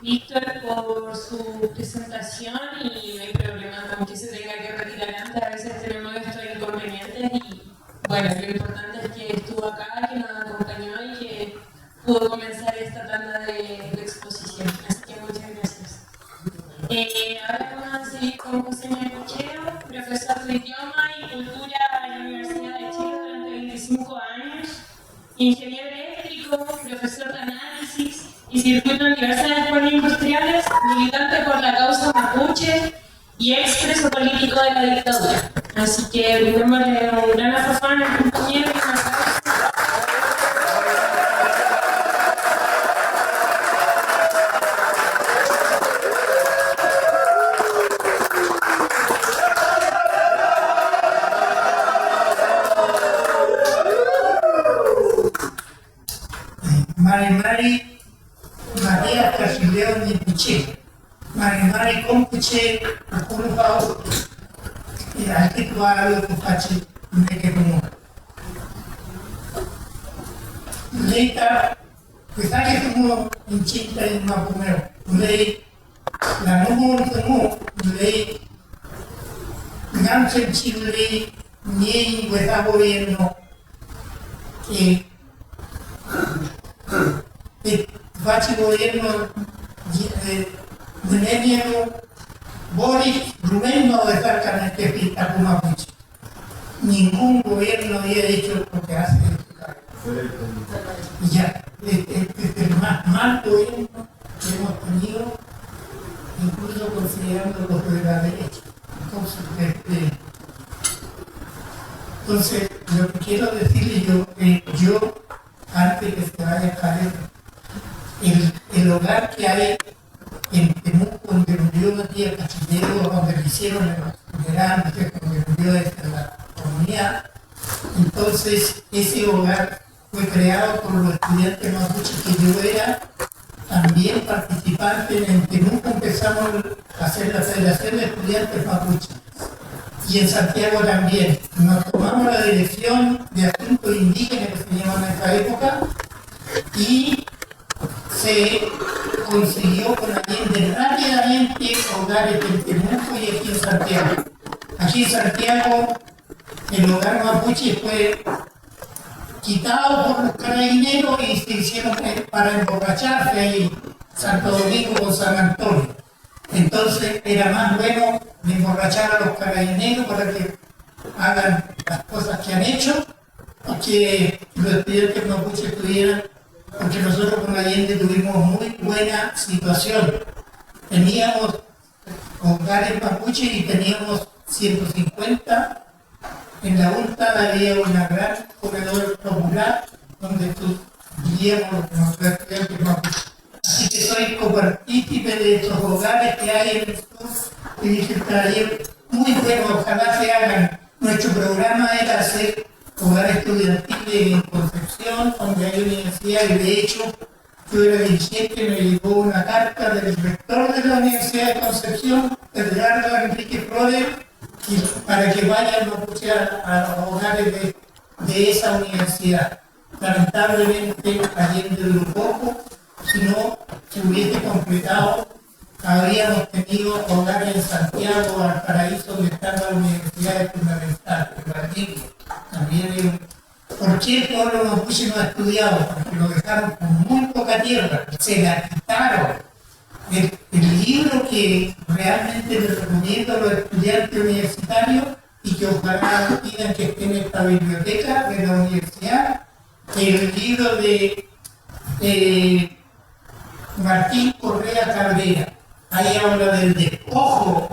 Víctor por su presentación y no hay problema con que se tenga que retirar antes. A veces tenemos estos inconvenientes y bueno, lo importante es que estuvo acá, que nos acompañó y que pudo comenzar esta tanda de exposición. Así que muchas gracias. Ahora vamos a seguir con José Manuel Puchero, profesor de idioma y cultura en la Universidad de Chile durante 25 años, ingeniero eléctrico, profesor de análisis y circuito en diversas escuelas industriales, militante por la causa mapuche y expreso político de la dictadura. Así que brindémosle un gran afafán al compañero y una aplauso. Mari Maria Casileo de Puche, Mari Compuche, Akurufao, y Alquituara de Pupache, de Kepumo. Leita, quizá que como en Chita y Mapumeo, ley, la Numo Temo, ley, Ganchen Chile, ni Huesa Gobierno, que Vachi gobierno Menenio Boris Rubén no va a estar con este pita como mucho. Ningún gobierno había hecho lo que hace y ya, el más mal gobierno que hemos tenido, incluso considerando los de la derecha. Entonces, lo que quiero decirle yo, antes que se vaya a caer, el hogar que hay en Temuco, donde murió Matías Cachillero, donde le hicieron el verano, donde murió la comunidad, entonces ese hogar fue creado por los estudiantes mapuches que yo era también participante. En Temuco empezamos a hacer la Federación de Estudiantes Mapuches y en Santiago también. Nos tomamos la dirección de asuntos indígenas que se llaman en esa época y se consiguió con Allende rápidamente hogares en Temuco y aquí en Santiago. Aquí en Santiago el hogar mapuche fue quitado por los carabineros y se hicieron para emborracharse ahí Santo Domingo con San Antonio. Entonces era más bueno de emborrachar a los carabineros para que hagan las cosas que han hecho y que los estudiantes mapuches tuvieran, porque nosotros con Allende tuvimos muy buena situación. Teníamos hogares mapuches y teníamos 150. En la UNTA había una gran corredor popular donde vivíamos los estudiantes mapuches. Así que soy copartícipe de estos hogares que hay en el sur y dije, taller muy bueno, ojalá se hagan. Nuestro programa era hacer hogares estudiantiles en Concepción, donde hay universidad, y de hecho yo era dirigente, me llegó una carta del rector de la Universidad de Concepción, Edgardo Enrique Flores, para que vayan a los hogares de esa universidad. Lamentablemente Allende duró poco, si no se hubiese completado, habríamos tenido hogares en Santiago, Valparaíso, donde están las universidades fundamentales, también ¿por qué el pueblo mapuche no ha estudiado? Porque lo dejaron con muy poca tierra, se la quitaron. El libro que realmente les recomiendo a los estudiantes universitarios y que ojalá pidan que esté en esta biblioteca de la universidad, el libro de Martín Correa Cabrera. Ahí habla del despojo,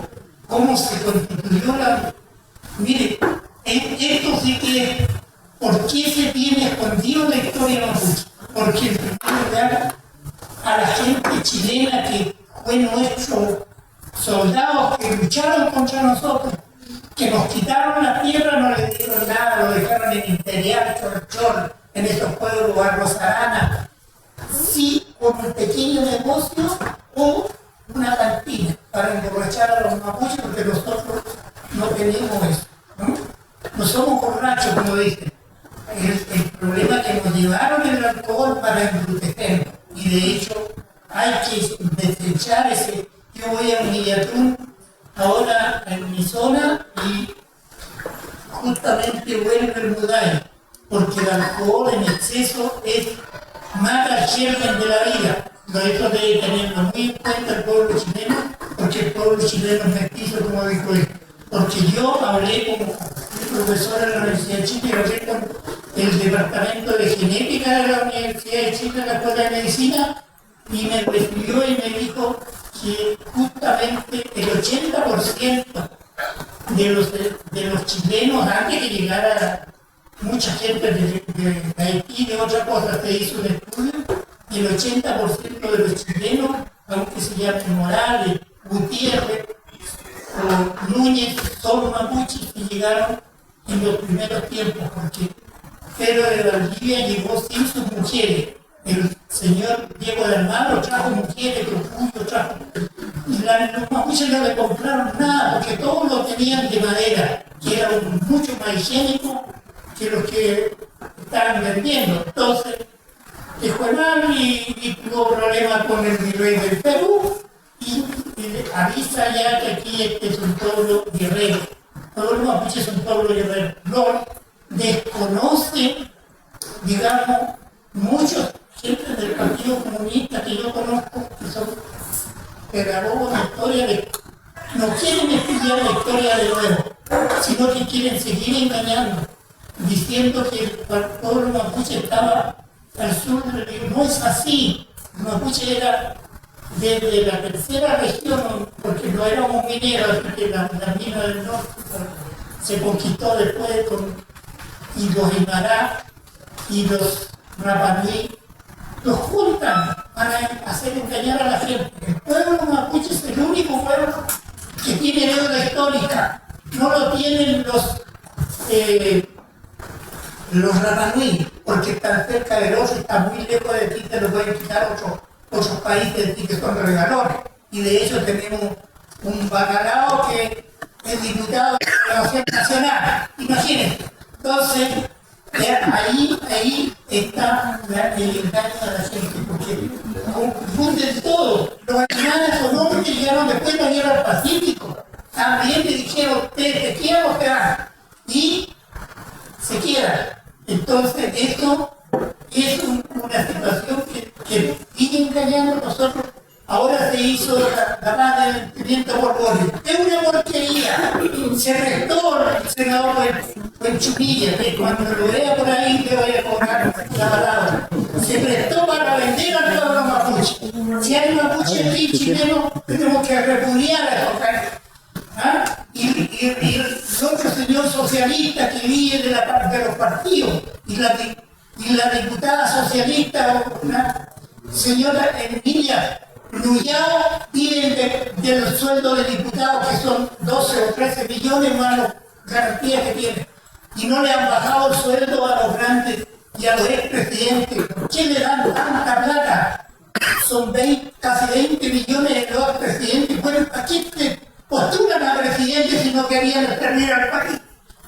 cómo se constituyó la... Mire, esto sí que es, ¿por qué se tiene escondido la historia mapuche? Porque en primer lugar, a la gente chilena que fue nuestro soldados que lucharon contra nosotros, que nos quitaron la tierra, no les dieron nada, lo dejaron en Imperial, Chorchor, en esos pueblos, Barros Arana, sí, con un pequeño negocio o una cantina para emborrachar a los mapuches, porque nosotros no tenemos eso, ¿no? No somos borrachos, como dicen. El problema es que nos llevaron el alcohol para embrutecernos, y de hecho hay hay que desechar ese. Yo voy a Guillatún ahora en mi zona y justamente vuelve el Mudai, porque el alcohol en exceso mata el germen de la vida. Esto debe tenerlo muy en cuenta el pueblo chileno, porque el pueblo chileno es mestizo, como dijo él. Porque yo hablé como profesor en la Universidad de Chile, hablé con el departamento de genética de la Universidad de Chile, en la Escuela de Medicina, y me refirió y me dijo que justamente el 80% de los chilenos, antes que llegara mucha gente de Haití y de otras cosas, se hizo un estudio, y el 80% de los chilenos, aunque se llamen Morales, Gutiérrez o Núñez, son mapuches que llegaron en los primeros tiempos, porque Pedro de Valdivia llegó sin sus mujeres. El señor Diego de Almagro trajo mujeres, Trujillo trajo. Y los mapuches no le compraron nada, porque todos lo tenían de madera, que era mucho más higiénico que los que estaban vendiendo. Entonces, dejó mal y tuvo problemas con el virrey del Perú y avisa ya que aquí este es un pueblo guerrero. Todos los mapuches son pueblo guerrero. No desconocen, digamos, muchos gente del Partido Comunista que yo conozco, que son pedagogos de historia, no quieren estudiar la historia de nuevo, sino que quieren seguir engañando, diciendo que el pueblo mapuche estaba al sur del río. No es así. El mapuche era desde la tercera región, porque no éramos mineros, así que la mina del norte se conquistó después y los Aymara y los Rapanui los juntan para hacer engañar a la gente. El pueblo mapuche es el único pueblo que tiene deuda histórica. No lo tienen los Rapanui, porque están cerca del otro, está muy lejos de ti, te lo pueden quitar otros países de ti que son regaladores. Y de hecho tenemos un bacalao que es diputado de la Nación Nacional. Imagínense. Entonces, ahí está el engaño a la gente, porque confunden todo. Los animales son hombres que llegaron después de la guerra del Pacífico. También le dijeron, ustedes se quedan o se van. Y se quedan. Entonces, esto es una situación que sigue engañando a nosotros. Ahora se hizo la paz del teniente Borbón. Es una porquería. Se restó el senador Chupilla, que cuando lo vea por ahí te voy a cobrar la palabra. Se prestó para vender al pueblo mapuche. Si hay mapuche aquí chileno, tenemos que repudiar a esos caras. ¿Ah? Y el otro señor socialista que vive de la parte de los partidos, y la diputada socialista, una señora Emilia Nuyao, viven del sueldo de diputado, que son 12 o 13 millones más las garantías que tienen. Y no le han bajado el sueldo a los grandes y a los expresidentes. ¿Por qué le dan tanta plata? Son casi 20 millones de los expresidentes. Bueno, aquí te postulan a presidente si no querían exterminar al país.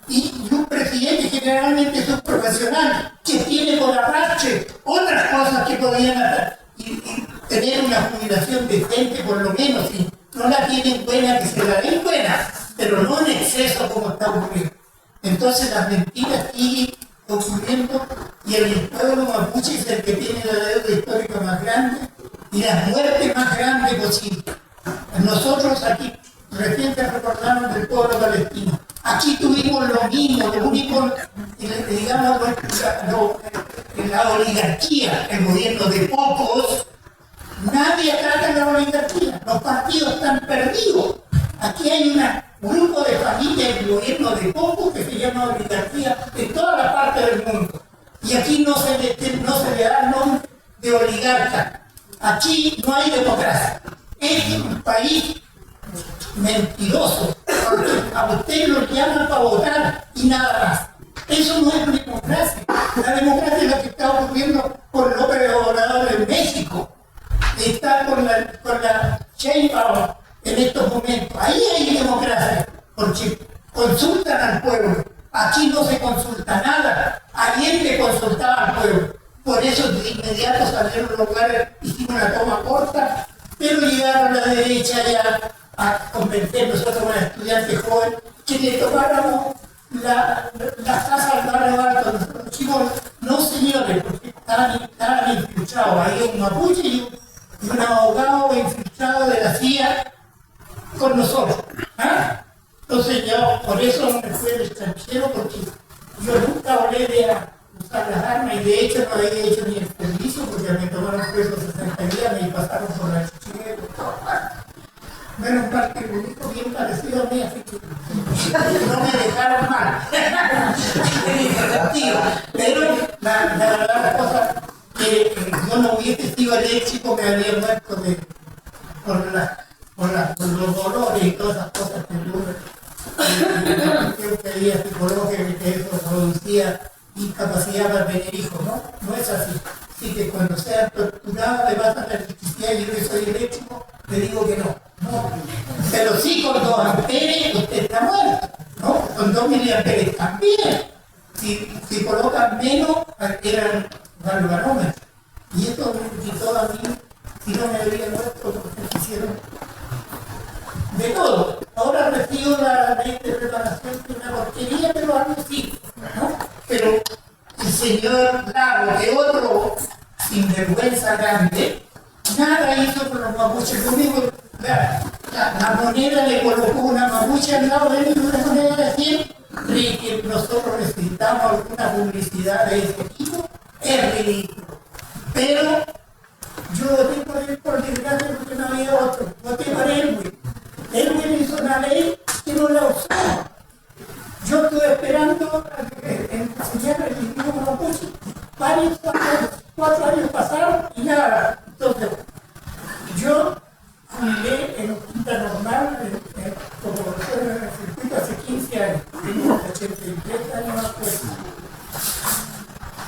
Y un presidente generalmente es un profesional que tiene por arrastre otras cosas que podrían hacer. Y tener una jubilación decente por lo menos, si no la tienen buena, que se la den buena, pero no en exceso como está ocurriendo. Entonces las mentiras siguen ocurriendo y el pueblo mapuche es el que tiene la deuda histórica más grande y la muerte más grande posible. Nosotros aquí recién te recordaron del pueblo palestino. Aquí tuvimos lo mismo, lo único, digamos, la oligarquía, el gobierno de pocos. Nadie ataca a la oligarquía, los partidos están perdidos. Aquí hay un grupo de familias del gobierno de pocos que se llama oligarquía en toda la parte del mundo. Y aquí no se le da el nombre de oligarca. Aquí no hay democracia. Es un país mentiroso, porque a usted lo llaman para votar y nada más. Eso no es democracia. La democracia es la que está ocurriendo con López Obrador en México. Está con la Sheinbaum en estos momentos. Ahí hay democracia, porque consultan al pueblo. Aquí no se consulta nada. Ayer le consultaba al pueblo. Por eso de inmediato salieron los lugares, hicimos una toma corta, pero llegaron a la derecha ya a convencer nosotros como estudiantes jóvenes que le tomáramos la casa al barrio alto. Nosotros dijimos, no señores, porque estaban infiltrados, había un mapuche y un abogado infiltrado de la CIA con nosotros. ¿Ah? Entonces yo por eso me fui al extranjero, porque yo nunca hablé de usar las armas, y de hecho no había hecho ni el servicio, porque me tomaron preso 60 días y pasaron por la chichilla por todas partes. Menos mal que el único bien parecido a mí, así que no me dejaron mal. Pero la verdad, la cosa que yo no hubiese sido eléctrico, me habría muerto por los dolores y todas esas cosas que yo creía psicológicamente que eso producía incapacidad para tener hijos, ¿no? No es así. Así que cuando sea torturado le vas a la electricidad y yo que soy eléctrico, le digo que no. No. Pero sí con 2 amperes usted está muerto, ¿no? Con 2 miliamperes también. Si colocan menos, eran galvanómetros. Y esto me quitó a mí, si no me habría muerto, porque hicieron de todo. Ahora recibo la ley de preparación, que es una porquería, pero algo sí, ¿no? Pero el señor Lago, de otro sinvergüenza grande, nada hizo con los mapuches. Lo único, la moneda le colocó una mapuche al lado de él y una moneda de 100. Cree que nosotros necesitamos alguna publicidad de ese tipo, es ridículo. Pero yo voté por él por desgracia porque no había otro. Voté por Elwin. Elwin hizo una ley que no la usaba. Yo estuve esperando enseñar el idioma mapuche. Varios 4 años pasaron y nada. Entonces, yo jubilé en un quinta normal, como profesor en el circuito hace 15 años. Tengo 83 años después.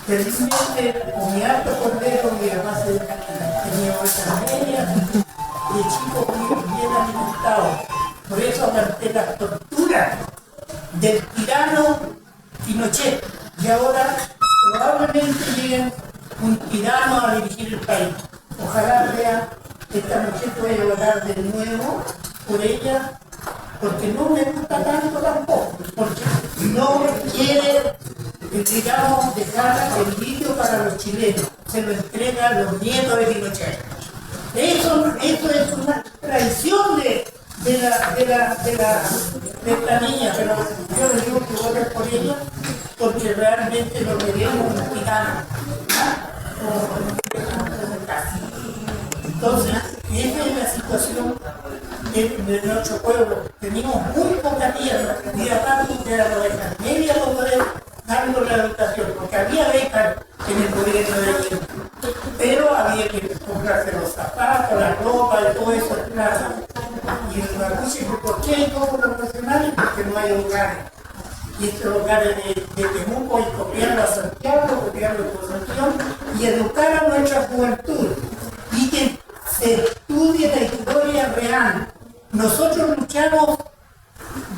Felizmente, con mi alto cordero, mi mamá tenía 8 medias, de chico bien alimentado. Por eso aguanté las torturas del tirano Pinochet. Y ahora probablemente llegue un tirano a dirigir el país. Ojalá vea que esta noche puede votar de nuevo por ella, porque no me gusta tanto tampoco, porque no quiere, digamos, dejar el litio para los chilenos, se lo entrega a los nietos de Pinochet. Eso es una traición de esta niña, pero yo le digo que voten por ella, porque realmente lo queremos un tirano. Entonces, esa es la situación de nuestro pueblo. Teníamos muy poca tierra, y aparte era la beca media para poder darnos la educación, porque había becas en el gobierno de Chile, pero había que comprarse los zapatos, la ropa y todo eso, claro. Y el mapuche, ¿por qué hay pocos profesionales? Porque no hay hogares. Y estos hogares de Temuco hay que copiarlo a Santiago, copiarlo a Concepción y educar a nuestra juventud. Y que se estudie la historia real. Nosotros luchamos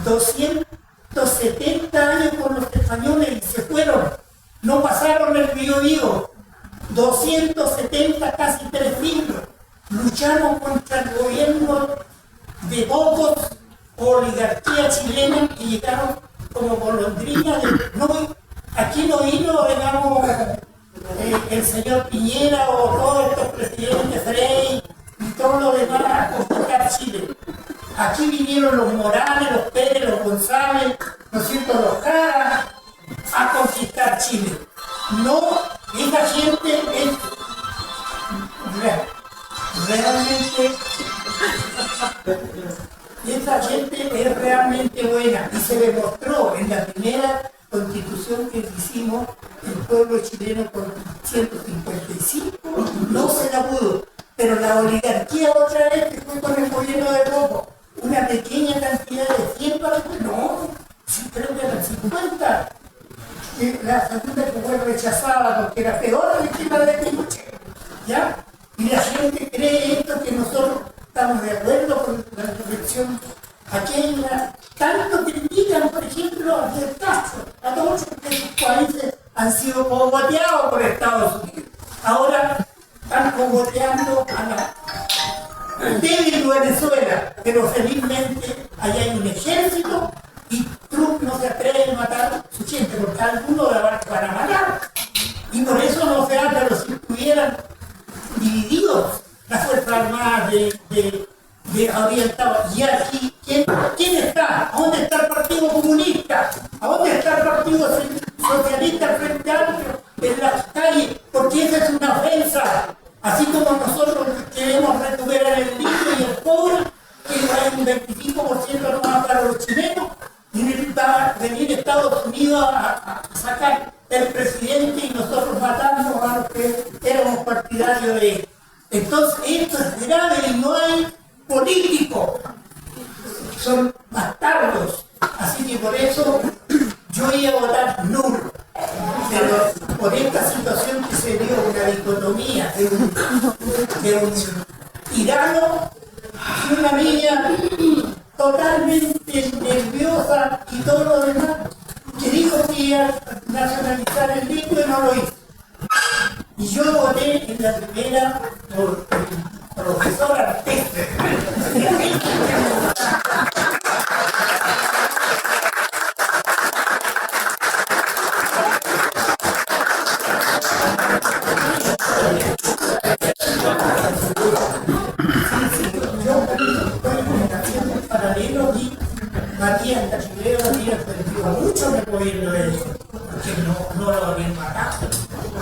270 años con los españoles y se fueron, no pasaron el Biobío, 270, casi 3 siglos. Luchamos contra el gobierno de pocos oligarquía chilena que llegaron como golondrinas. Aquí no vino, digamos, el señor Piñera o todos estos presidentes, Frey y todo lo demás a conquistar Chile. Aquí vinieron los Morales, los Pérez, los González, ¿no es cierto?, los Caras, a conquistar Chile. No, esta gente es realmente, esta gente es realmente buena y se demostró en la primera constitución que hicimos el pueblo chileno con 155, no se la pudo, pero la oligarquía otra vez que fue con el gobierno de Rojo, una pequeña cantidad de 100 para no, creo que eran 50, la segunda que fue rechazada porque era peor el esquema de Pinochet, ¿ya? Y la gente cree esto, que nosotros estamos de acuerdo con la reflexión aquella. Tanto critican, por ejemplo, a Fidel Castro, a todos que sus países han sido bombardeados por Estados Unidos. débil Venezuela, pero felizmente allá hay un ejército y Trump no se atreve a matar a su gente, porque algunos la van a matar. Y por eso no se habla, pero si estuvieran divididos las Fuerzas Armadas orientadas. Y aquí, ¿quién está? ¿A dónde está el Partido Comunista? ¿A dónde está el Partido Socialista Frente Amplio? En las calles, porque esa es una ofensa. Así como nosotros queremos recuperar el rico y el pobre, que hay un 25% nomás para los chilenos, y necesitaba venir Estados Unidos a sacar el presidente y nosotros matamos a los que éramos partidarios de él. Entonces esto es grave y no hay políticos, son bastardos. Así que por eso yo iba a votar nulo. Pero por esta situación que se dio, una dicotomía de un tirano y una niña totalmente nerviosa y todo lo demás, que dijo que iba a nacionalizar el litio y no lo hizo. Y yo voté en la primera por el profesor Artés. Matías Cachileo había perdido mucho en el gobierno de él, porque no lo habían matado,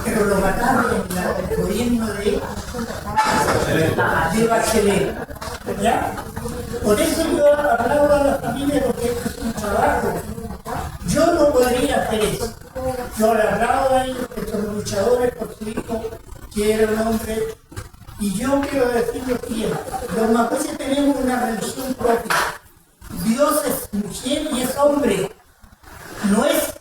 pero lo mataron en el gobierno de Bachelet. ¿Ya? Por eso yo hablaba a la familia, porque esto es un trabajo. Yo no podría hacer eso. Yo le hablaba a ellos, que son luchadores por su hijo, que era un hombre. Y yo quiero decir lo siguiente: los mapuches tenemos una religión propia. Dios es mujer y es hombre, no es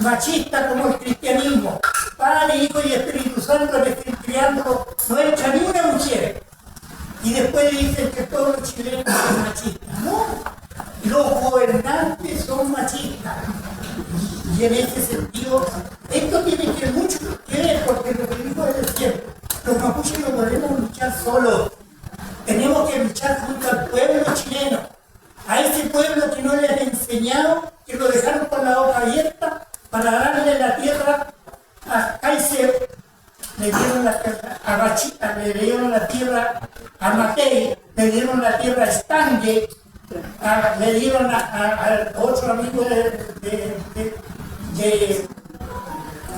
machista como el cristianismo. Padre, Hijo y Espíritu Santo le estén criando, no echa ni una mujer. Y después dicen que todos los chilenos son machistas. No, los gobernantes son machistas. Y en ese sentido, esto tiene que mucho que ver, porque lo que dijo es cierto. Los mapuches no podemos luchar solos, tenemos que luchar junto al pueblo chileno. A ese pueblo que no les ha enseñado, que lo dejaron con la boca abierta para darle la tierra a Kaiser, le dieron la tierra a Bachita, le dieron la tierra a Matei, le dieron la tierra a Stange, le dieron a otro amigo de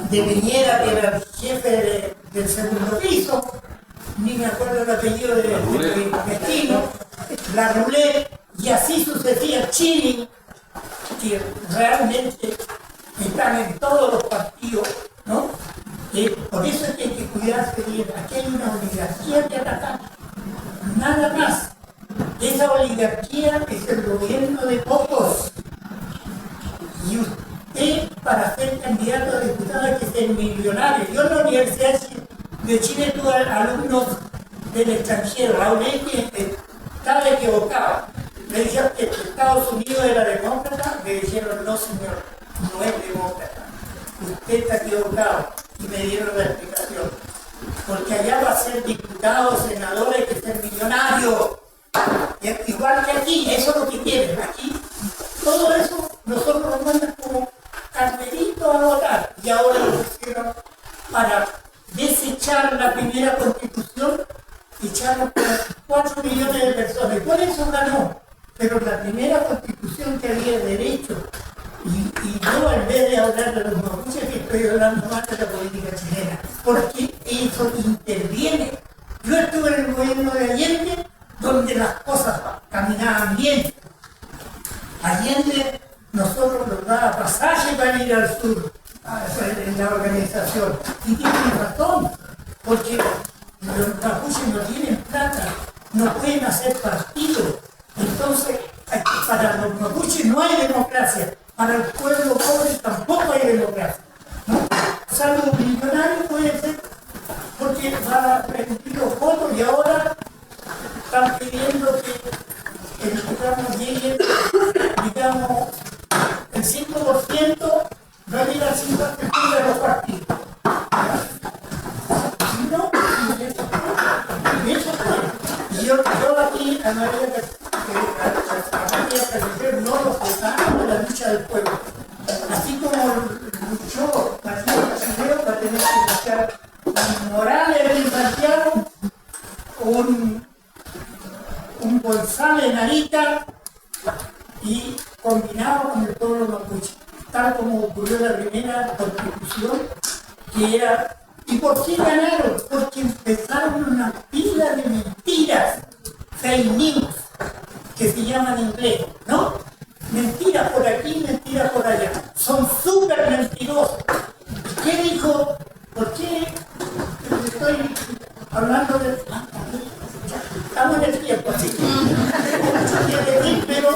Piñera, que era el jefe del segundo piso, ni me acuerdo el apellido de destino, la Roulette. Y así sucedía Chile, que realmente están en todos los partidos, ¿no? Por eso es que hay que cuidarse bien. Aquí hay una oligarquía que ataca, nada más. Esa oligarquía es el gobierno de pocos. Y usted, para ser candidato a diputado, hay que ser millonario. Yo en la Universidad de Chile tuve alumnos del extranjero, a un que estaba equivocado. Me dijeron que Estados Unidos era demócrata, me dijeron no señor, no es demócrata, usted está equivocado, y me dieron la explicación, porque allá va a ser diputado, senador, hay que ser millonario, igual que aquí, eso es lo que quieren, aquí todo eso nosotros nos mandan como carneritos a votar, y ahora lo hicieron para desechar la primera constitución, echaron por 4 millones de personas, y por eso ganó. Pero la primera constitución que había derecho, y yo en vez de hablar de los mapuches, que estoy hablando más de la política chilena, porque eso interviene. Yo estuve en el gobierno de Allende, donde las cosas caminaban bien. Allende nosotros nos daba pasaje para ir al sur, en la organización. Y tienen razón, porque los mapuches no tienen plata, no pueden hacer partidos. Entonces, para los mapuches no hay democracia, para el pueblo pobre tampoco hay democracia, ¿no? Salvo un millonario puede ser, porque va a repetir los votos y ahora están pidiendo que el programa llegue, digamos, el 5% va a llegar al 50% de los partidos. Si no, eso fue. Y yo Yo aquí a María Carvajal no lo separo de la lucha del pueblo. Así como luchó María Carvajal, va a tener que luchar Morales en Santiago, un González en Arica y combinado con el pueblo mapuche, tal como ocurrió la primera constitución, que era. ¿Y por qué ganaron? Porque empezaron una pila de mentiras, fake news, que se llaman en inglés, ¿no? Mentiras por aquí, mentiras por allá. Son súper mentirosos. ¿Y qué dijo? ¿Por qué estoy hablando de... Estamos en el tiempo, así que... pero